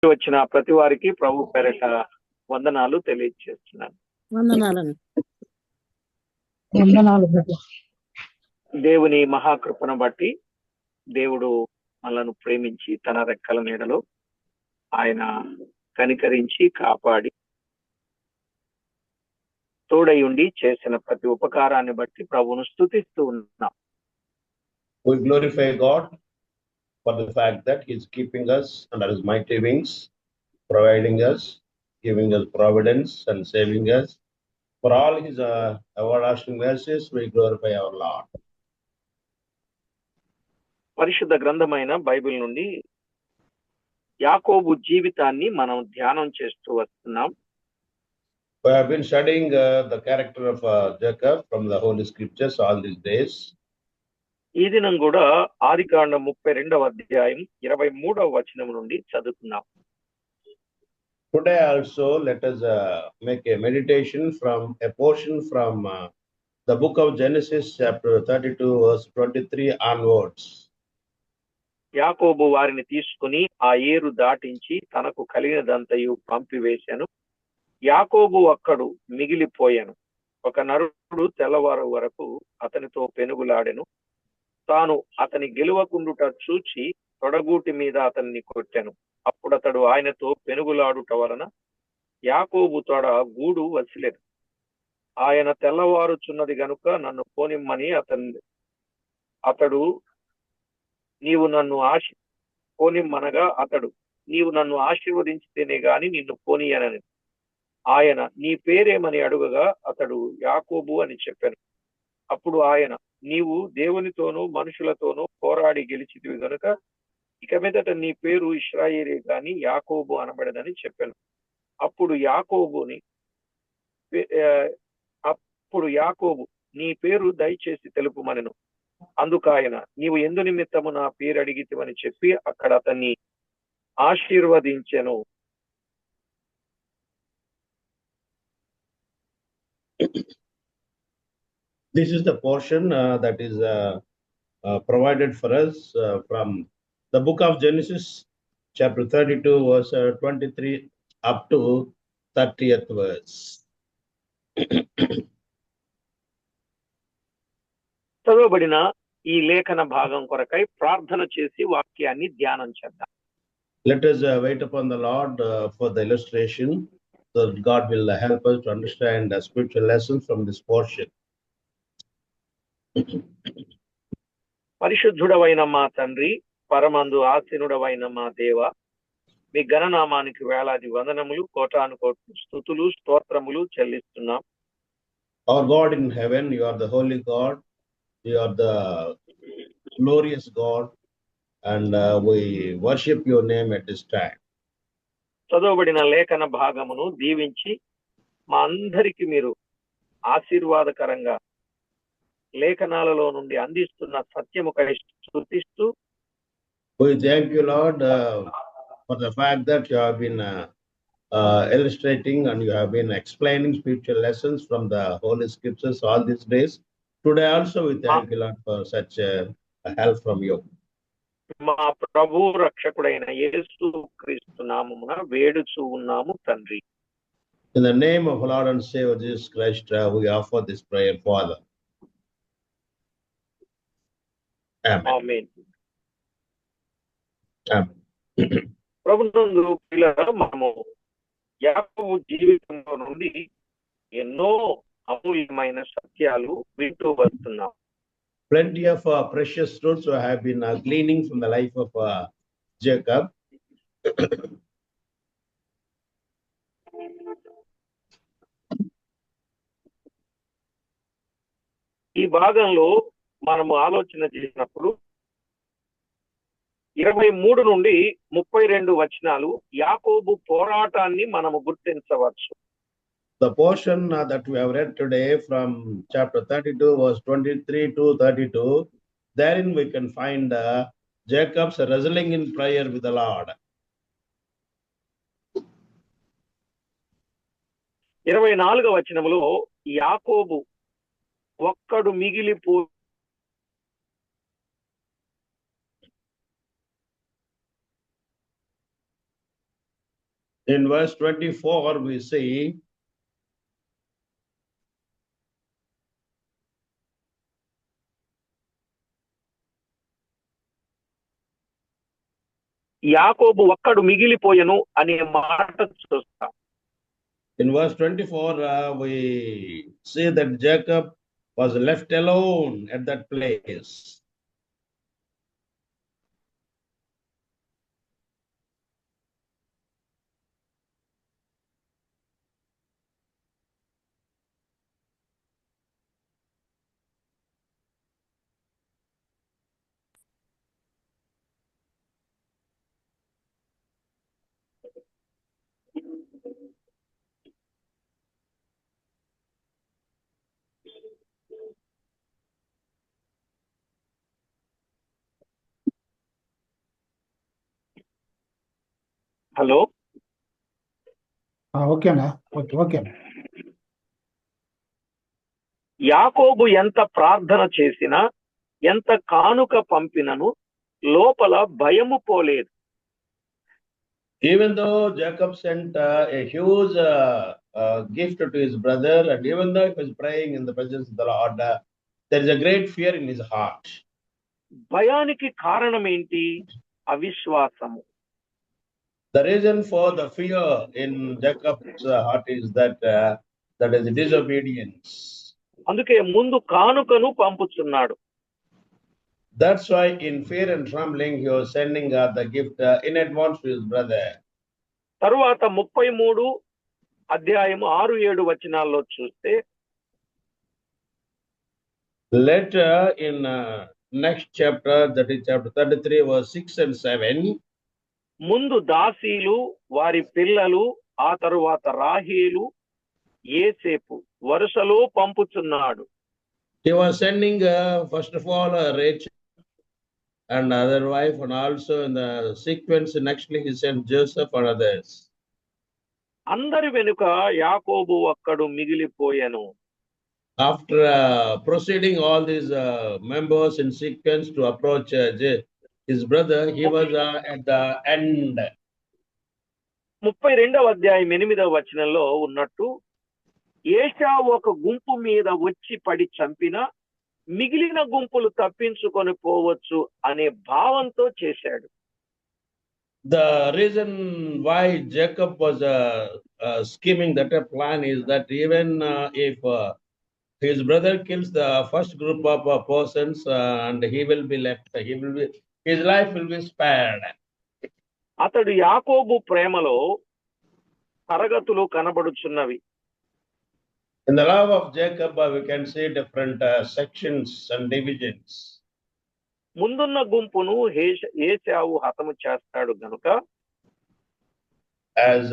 వచ్చిన ప్రతి వారికి ప్రభు పేరట వందనాలు తెలియజేస్తున్నాను. దేవుని మహాకృపను బట్టి దేవుడు మనలను ప్రేమించి తన రెక్కల నీడలో ఆయన కనికరించి కాపాడి తోడై ఉండి చేసిన ప్రతి ఉపకారాన్ని బట్టి ప్రభువును స్తుతిస్తూ ఉన్నాం. We glorify God for the fact that He is keeping us under His mighty wings, providing us, giving us providence and saving us. For all His everlasting mercies, we glorify our Lord. పరిశుద్ధ గ్రంథమైన Bible నుండి యాకోబు జీవితాన్ని మనం ధ్యానం చేస్తూ వస్తున్నాం. We have been studying the character of Jacob from the Holy Scriptures all these days. ఈ దినం కూడా ఆదికాండం 32వ అధ్యాయం 23వ వచనం నుండి చదువుతున్నాం. Today also let us make a meditation from a portion from the book of Genesis chapter 32 verse 23 onwards. యాకోబు వారిని తీసుకుని ఆ ఏరు దాటించి తనకు కలిగినదంతయు పంపివేశాను. యాకోబు అక్కడు మిగిలిపోయాను. ఒక నరుడు తెల్లవారు వరకు అతనితో పెనుగులాడెను. తాను అతని గెలువకుండుట చూచి తొడగూటి మీద అతన్ని కొట్టెను. అప్పుడు అతడు ఆయనతో పెనుగులాడుట వలన యాకోబు తొడ గూడు వసిలేదు. ఆయన తెల్లవారుచున్నది గనుక నన్ను పోనిమ్మని అతడు నీవు నన్ను ఆశీర్వదించితేనే గాని నిన్ను పోనీయనని. ఆయన నీ పేరేమని అడుగగా అతడు యాకోబు అని చెప్పాను. అప్పుడు ఆయన నీవు దేవునితోనూ మనుషులతోనూ పోరాడి గెలిచితివి గనుక ఇక మీదట నీ పేరు ఇశ్రాయేలే గాని యాకోబు అనబడదని చెప్పాను. అప్పుడు యాకోబు నీ పేరు దయచేసి తెలుపుమనెను. అందుకాయన నీవు ఎందు నిమిత్తము నా పేరు అడిగితివని చెప్పి అక్కడ అతన్ని ఆశీర్వదించెను. This is the portion that is provided for us from the book of Genesis, chapter 32, verse 23 up to 30th verse. చదవబడిన ఈ లేఖన భాగం కొరకై ప్రార్థన చేసి వాక్యాన్ని ధ్యానం చేద్దాం. Let us wait upon the Lord for the illustration, so that God will help us to understand the spiritual lessons from this portion. పరిశుద్ధుడవైన మా తండ్రి, పరమందు ఆసీనుడవైన మా దేవ, మీ ఘననామానికి వేలాది వందనములు, కోటాను కోట్లు స్తుతులు స్తోత్రములు చెల్లిస్తున్నాం. Our God in heaven, you are the holy God, you are the glorious God, and we worship your name at this time. చదవబడిన లేఖన భాగమును దీవించి మా అందరికి మీరు ఆశీర్వాదకరంగా లేఖనాలలో నుండి అందిస్తున్న సత్యముకై స్తుతిస్తూ, we thank you, Lord, for the fact that you have been illustrating and you have been explaining spiritual lessons from the Holy Scriptures all these days. Today also we thank you, Lord, for such help from you. మా ప్రభు రక్షకుడైన యేసు క్రీస్తు నామమున వేడుచూ ఉన్నాము తండ్రి. In the name of Lord and Savior Jesus Christ, we offer this prayer, Father. Amen. Amen. Amen. ప్రభునందు ప్రియులారా, మనము యాకోబు జీవితంలో నుండి ఎన్నో అమూల్యమైన సత్యాలు వింటూ వస్తున్నాం. Plenty of precious truths have been gleaning from the life of Jacob. ఈ భాగంలో మనము ఆలోచన చేసినప్పుడు 23 నుండి 32 వచనాలు యాకోబు పోరాటాన్ని మనము గుర్తించవచ్చు. The portion that we have read today from chapter 32 verse 23 to 32, therein we can find Jacob's wrestling in prayer with the Lord. 24వ వచనములో యాకోబు ఒక్కడు మిగిలిపో In verse 24, we see యాకోబు ఒక్కడు మిగిలిపోయెను అనే మాట చూస్తాం. in verse 24, we see that Jacob was left alone at that place. Hello, ఓకేనా? Okay. యాకోబు ఎంత ప్రార్థన చేసినా, ఎంత కానుక పంపినను లోపల భయము పోలేదు. Even though Jacob sent a huge gift to his brother, and even though he was praying in the presence of the Lord, there is a great fear in his heart. భయానికి కారణం ఏంటి? అవిశ్వాసము. The reason for the fear in Jacob's heart is that is disobedience. అందుకే ముందు కానుకను పంపుతున్నాడు. That's why in fear and trembling he was sending the gift in advance to his brother. తరువాత 33 అధ్యాయము 6-7 వచనాల్లో చూస్తే, Later in next chapter, that is chapter 33, verse 6 and 7, ముందు దాసీలు, వారి పిల్లలు, ఆ తరువాత రాహేలు, యేసేపు వరుసలో పంపుతున్నాడు. he was sending first of all Rachel and other wife, and also in the sequence nextly he sent Joseph and others. అందరి వెనుక యాకోబు ఒక్కడు మిగిలిపోయెను. After proceeding all these members in sequence to approach his brother, he was at the end. 32వ అధ్యాయం 8వ వచనంలో ఉన్నట్టు, ఏశావు ఒక గుంపు మీద వచ్చి పడి చంపిన మిగిలిన గుంపులు తప్పించుకొని పోవచ్చు అనే భావంతో చేశాడు. The reason why Jacob was scheming that a plan is that even if his brother kills the first group of persons and he will be left, his life will be spared. అతడు యాకోబు ప్రేమలో తరగతులు కనబడుచున్నవి. In the love of Jacob, we can see different sections and divisions. ముందున్న గుంపును ఏశావు హతము చేస్తాడు గనుక, As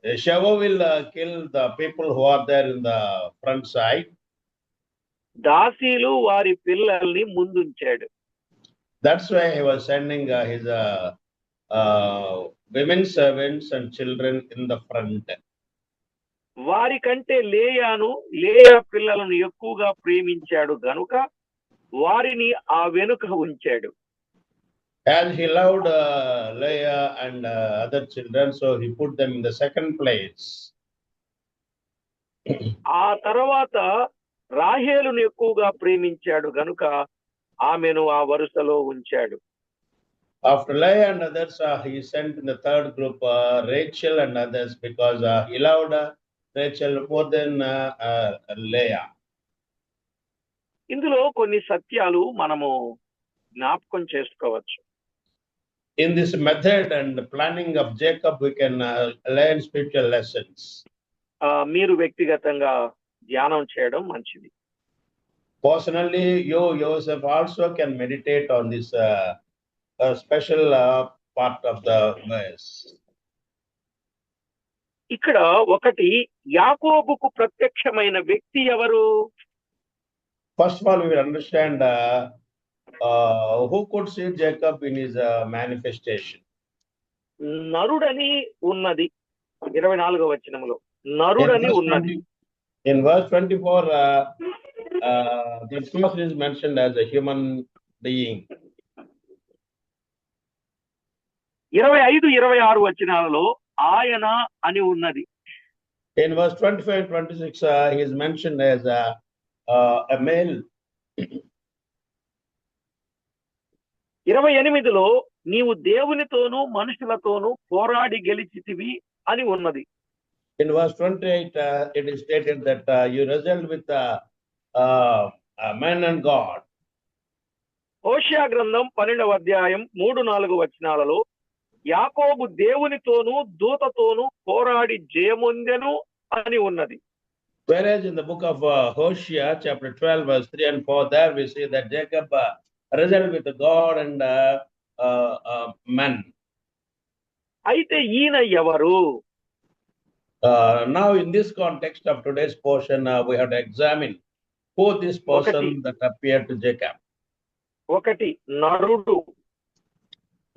Esau will kill the people who are there in the front side, దాసీలు వారి పిల్లల్ని ముందుంచాడు. that's why he was sending his women servants and children in the front. వారికంటే లేయా పిల్లలను ఎక్కువగా ప్రేమించాడు గనుక వారిని ఆ వెనుక ఉంచాడు. As he loved Leah and other children, so he put them in the second place. ఆ తర్వాత రాహేలును ఎక్కువగా ప్రేమించాడు గనుక ఆమెను ఆ వరుసలో ఉంచాడు. After Leah and others, he sent in the third group Rachel and others, because he loved Rachel more than Leah. ఇందులో కొన్ని సత్యాలు మనము జ్ఞాపకం చేసుకోవచ్చు. In this method and planning of Jacob, we can learn spiritual lessons. మీరు వ్యక్తిగతంగా ధ్యానం చేయడం మంచిది. Personally, you yourself also can meditate on this special part of the verse. ఇక్కడ ఒకటి, యాకోబుకు ప్రత్యక్షమైన వ్యక్తి ఎవరు? First of all, we will understand who could see Jacob in his manifestation. నరుడని ఉన్నది 24వ వచనములో, నరుడని ఉన్నది. In verse 24, the person is mentioned as a human being. 25, 26 వచనాలలో ఆయన అని ఉన్నది. In verse 25 and 26, he is mentioned as a male. 28లో నీవు దేవునితోనూ మనుషులతోనూ పోరాడి గెలిచితివి అని ఉన్నది. In verse 28, it is stated that you wrestled with man and God. హోషేయ గ్రంథం 12వ అధ్యాయం 3-4 వచనాలలో యాకోబు దేవునితోనూ దూతతోనూ పోరాడి జయమొందెను అని ఉన్నది. Whereas in the book of Hosea, chapter 12, verse 3 and 4, there we see that Jacob wrestled with God and man. అయితే ఈయన ఎవరు? Now, in this context of today's portion, we have to examine who this person that appeared to Jacob. 1 నరుడు,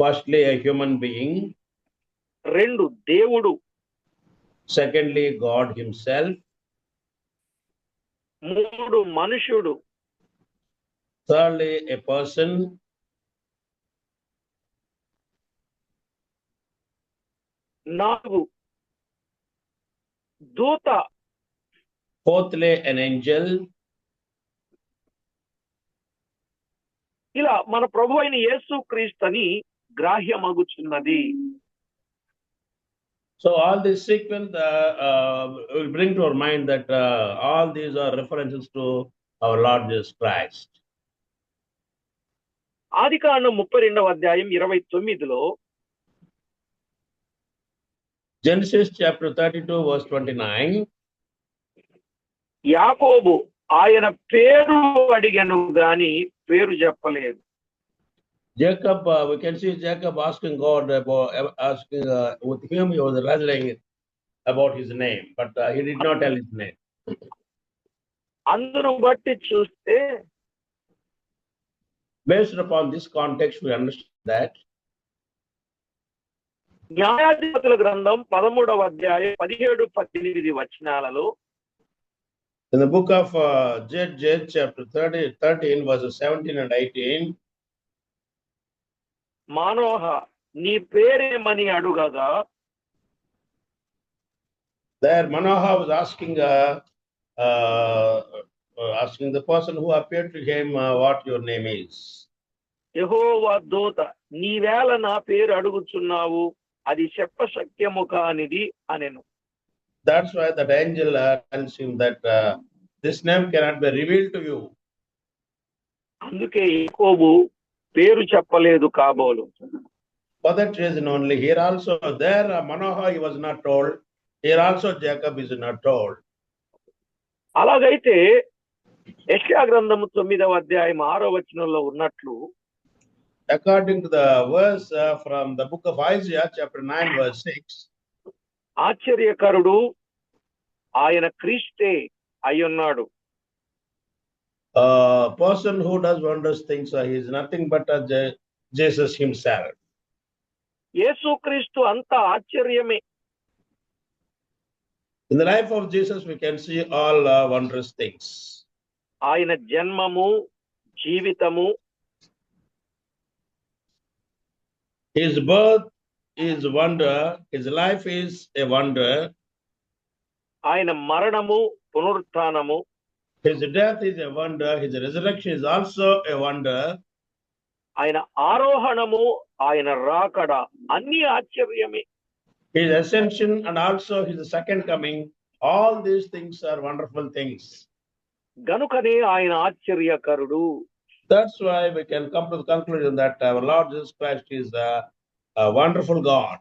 Firstly, a human being. 2 దేవుడు, Secondly, God himself. 3 మనుషుడు, Thirdly, a person. 4 దూత, Fourthly, an angel. ఇలా మన ప్రభు అయిన యేసుక్రీస్తుని గ్రాహ్యమగుచున్నది. So all this sequence will bring to our mind that all these are references to our Lord Jesus Christ. ఆదికాండం 32వ అధ్యాయం 29లో Genesis chapter 32, verse 29. యాకోబు ఆయన పేరు అడిగను గాని పేరు చెప్పలేదు. Jacob, we can see Jacob asking God about with him he was wrestling about his name, but he did not tell his name. అందును బట్టి చూస్తే Based upon this context, we understand that న్యాయాధిపతుల గ్రంథం 13వ అధ్యాయం 17-18 వచనాలలో in the book of Judges, chapter 13, verses 17 and 18, Manoah నీ పేరేమని అడుగగా there Manoah was asking asking the person who appeared to him what your name is. యెహోవా దూత నీవేళ నా పేరు అడుగుచున్నావు, అది చెప్పశక్యము కానిది అనెను. That's why that angel tells him that this name cannot be revealed to you. అందుకే యాకోబు పేరు చెప్పలేదు కాబోలు. For that reason only, here also, there Manoah he was not told, here also Jacob is not told. అలాగైతే యెషయా గ్రంథము 9వ అధ్యాయం 6వ వచనంలో ఉన్నట్లు According to the verse from the book of Isaiah, chapter 9, verse 6, ఆశ్చర్యకరుడు ఆయన క్రీస్తే అయ్యున్నాడు. person who does wondrous things, he is nothing but Jesus himself. యేసుక్రీస్తు అంతా ఆశ్చర్యమే. In the life of Jesus, we can see all wondrous things. ఆయన జన్మము, జీవితము, His birth is wonder, his life is a wonder. ఆయన మరణము, పునరుత్థానము, His death is a wonder, his resurrection is also a wonder. ఆయన ఆరోహణము, ఆయన రాకడ అన్ని ఆశ్చర్యమే. His ascension and also his second coming, all these things are wonderful things. గనుకనే ఆయన ఆశ్చర్యకరుడు. That's why we can come to the conclusion that our Lord Jesus Christ is a wonderful God.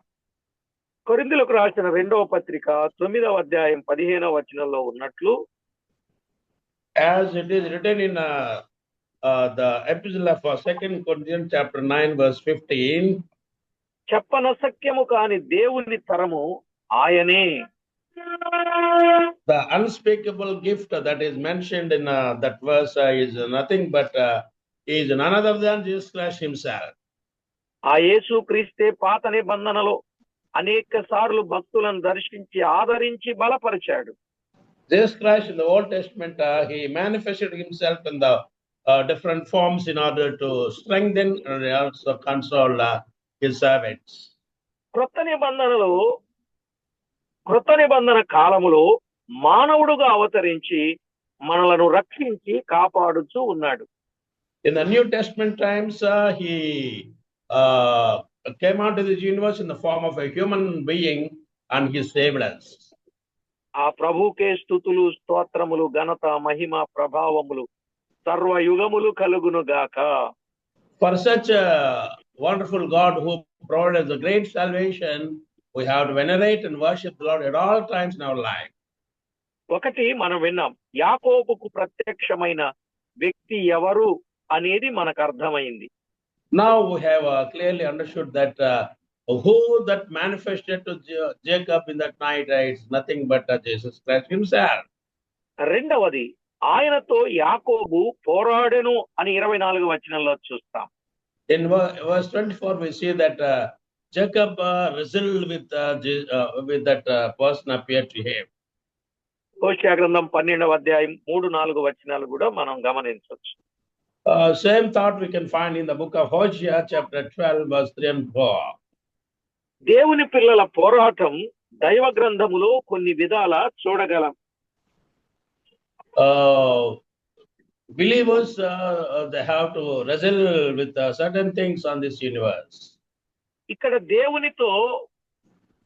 కొరింథీయులకు రాసిన 2వ పత్రిక 9వ అధ్యాయం 15వ వచనంలో ఉన్నట్లు As it is written in the epistle of 2 Corinthians chapter 9, verse 15, చెప్పనసక్యము కాని దేవుని తరము ఆయనే. the unspeakable gift that is mentioned in that verse is nothing but is none other than Jesus Christ himself. ఆ యేసుక్రీస్తే పాత నిబంధనలో అనేక సార్లు భక్తులను దర్శించి ఆదరించి బలపరిచాడు. Jesus Christ in the Old Testament, he manifested himself in the different forms in order to strengthen and also console his servants. క్రొత్త నిబంధనలో కృత నిబంధన కాలములో మానవుడుగా అవతరించి మనలను రక్షించి కాపాడుతూ ఉన్నాడు. In the New Testament times, he came out to this universe in the form of a human being and he saved us. ఆ ప్రభుకే స్తుతులు, స్తోత్రములు, ఘనత, మహిమ, ప్రభావములు సర్వయుగములు కలుగును గాక. For such a wonderful God who provided the great salvation, we have to venerate and worship the Lord at all times in our life. ఒకటి మనం విన్నాం, యాకోబుకు ప్రత్యక్షమైన వ్యక్తి ఎవరు అనేది మనకు అర్థమైంది. Now we have clearly understood that who that manifested to Jacob in that night is nothing but Jesus Christ himself. రెండవది, ఆయనతో యాకోబు పోరాడెను అని 24వ వచనంలో చూస్తాం. In verse 24 we see that Jacob wrestled with that person appeared to him. హోషేయ గ్రంథం 12వ అధ్యాయం 3-4 వచనాలు కూడా మనం గమనించవచ్చు. Same thought we can find in the book of Hosea chapter 12 verse 3 and 4. దేవుని పిల్లల పోరాటం దైవ గ్రంథములో కొన్ని విధాల చూడగలం. Believers they have to wrestle with certain things on this universe. ఇక్కడ దేవునితో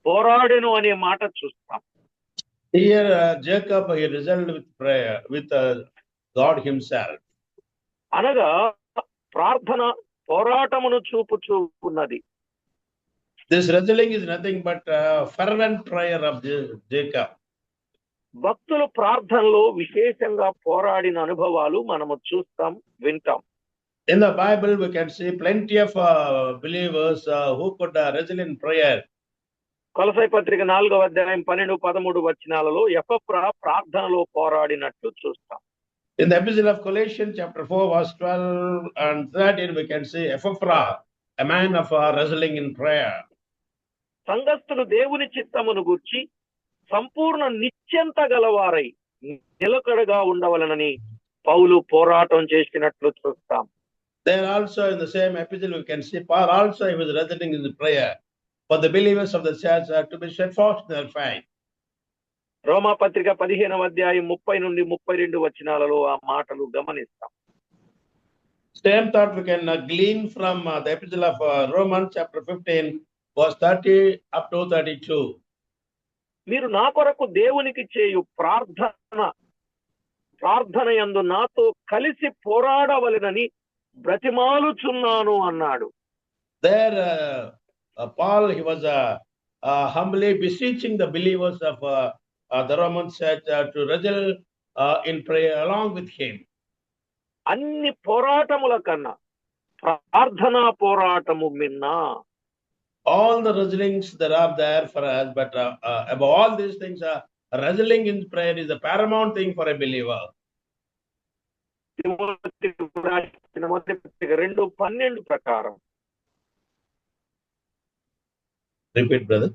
పోరాడెను అనే మాట చూస్తాం. Here Jacob he wrestled with prayer with God himself. అనగా ప్రార్థన పోరాటమును చూపుచూ ఉన్నది. This wrestling is nothing but fervent prayer of Jacob. భక్తులు ప్రార్థనలో విశేషంగా పోరాడిన అనుభవాలు మనము చూస్తాం, వింటాం. In the Bible we can see plenty of believers who could wrestle in prayer. కొలసై పత్రిక 4వ అధ్యాయం 12-13 వచనాలలో ఎపఫ్రా ప్రార్థనలో పోరాడినట్లు చూస్తాం. In the epistle of Colossians chapter 4 verse 12 and 13 we can see Epaphras, a man of wrestling in prayer. సంఘస్థులు దేవుని చిత్తమును గూర్చి సంపూర్ణ నిశ్చంత గలవారై నిలకడగా ఉండవలనని పౌలు పోరాటం చేసినట్లు చూస్తాం. There also in the same epistle we can see Paul also he was wrestling in the prayer for the believers of the church to be steadfast in their faith. రోమా పత్రిక 15వ అధ్యాయం 30-32 వచనాలలో ఆ మాటలు గమనిస్తాం. Same thought we can glean from the epistle of Romans chapter 15 verse 30 up to 32. మీరు నా కొరకు దేవునికి చేయు ప్రార్థన యందు నాతో కలిసి పోరాడవలెనని బ్రతిమాలుచున్నాను అన్నాడు. There Paul he was humbly beseeching the believers of the Roman church to wrestle in prayer along with him. అన్ని పోరాటముల కన్నా ప్రార్థనా పోరాటము మిన్నా. All the wrestlings that are there for us, but above all these things, wrestling in prayer is the paramount thing for a believer. మొదటి పత్రిక 2:12 ప్రకారం. Repeat, brother.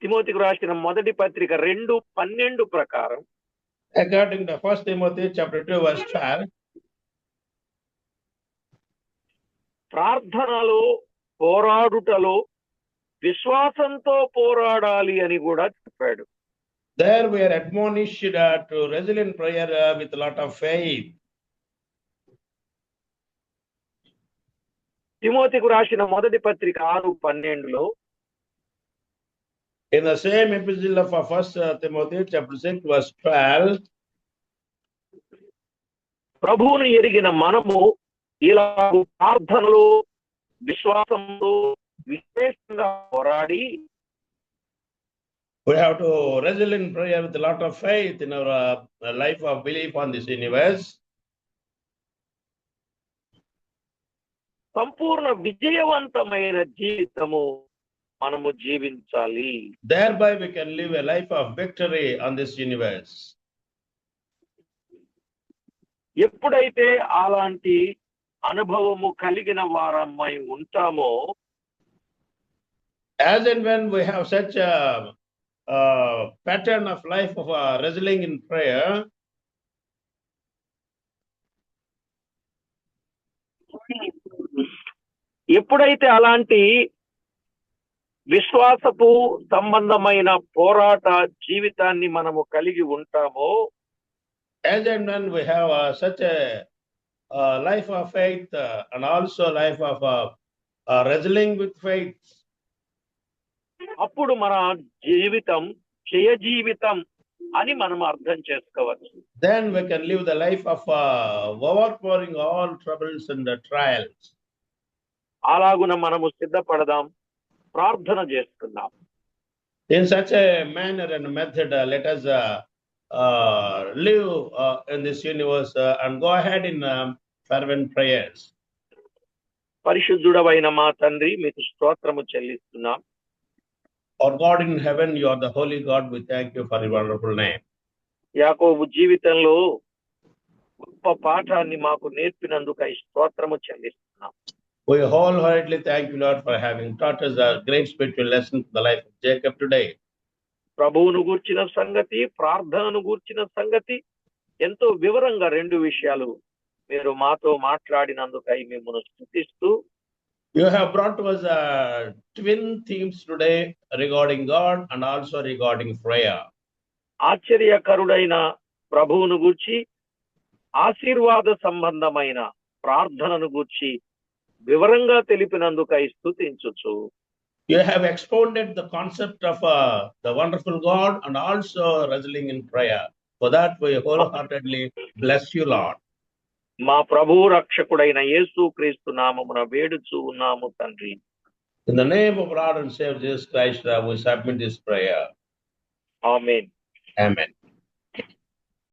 తిమోతికి రాసిన మొదటి పత్రిక 2:12 ప్రకారం. According to 1 Timothy chapter 2 verse 12. ప్రార్థనలో పోరాడుటలో విశ్వాసంతో పోరాడాలి అని కూడా చెప్పాడు. There we are admonished to wrestle in prayer with a lot of faith. తిమోతికి రాసిన మొదటి పత్రిక 6:12లో in the same epistle of 1 Timothy chapter 6 verse 12, ప్రభువును ఎరిగిన మనము ఇలా ప్రార్థనలో విశ్వాసంతో విశేషంగా పోరాడి we have to wrestle in prayer with a lot of faith in our life of belief on this universe. సంపూర్ణ విజయవంతమైన జీవితము మనము జీవించాలి. Thereby we can live a life of victory on this universe. ఎప్పుడైతే అలాంటి అనుభవము కలిగిన వారమై ఉంటామో, as and when we have such a pattern of life of wrestling in prayer, ఎప్పుడైతే అలాంటి విశ్వాసపు సంబంధమైన పోరాట జీవితాన్ని మనము కలిగి ఉంటామో, as and when we have such a life of faith and also life of wrestling with faith, అప్పుడు మన జీవితం జయ జీవితం అని మనం అర్థం చేసుకోవచ్చు. then we can live the life of overpowering all troubles and trials. అలాగున మనము సిద్ధపడదాం, ప్రార్థన చేసుకుందాం. In such a manner and method, let us live in this universe and go ahead in fervent prayers. పరిశుద్ధుడవైన మా తండ్రి, మీకు స్తోత్రము చెల్లిస్తున్నాం. Our God in heaven, you are the holy God. We thank you for your wonderful name. యాకోబు జీవితంలో గొప్ప పాఠాన్ని మాకు నేర్పినందుకు ఈ స్తోత్రము చెల్లిస్తున్నాం. We wholeheartedly thank you, Lord, for having taught us a great spiritual lesson for the life of Jacob today. ప్రభువును గూర్చిన సంగతి, ప్రార్థనను గూర్చిన సంగతి ఎంతో వివరంగా రెండు విషయాలు మీరు మాతో మాట్లాడినందుకై మిమ్మల్ని స్తుతిస్తూ, You have brought to us twin themes today regarding God and also regarding prayer. ఆశ్చర్యకరుడైన ప్రభువును గూర్చి, ఆశీర్వాద సంబంధమైన ప్రార్థనను గూర్చి వివరంగా తెలిపినందుకై స్తుతించుచు, You have expounded the concept of the wonderful God and also wrestling in prayer. For that, we wholeheartedly bless you, Lord. మా ప్రభువు రక్షకుడైన యేసు క్రీస్తు నామమున వేడుచు ఉన్నాము తండ్రి. In the name of Lord and Savior Jesus Christ, we submit this prayer. Amen. Amen.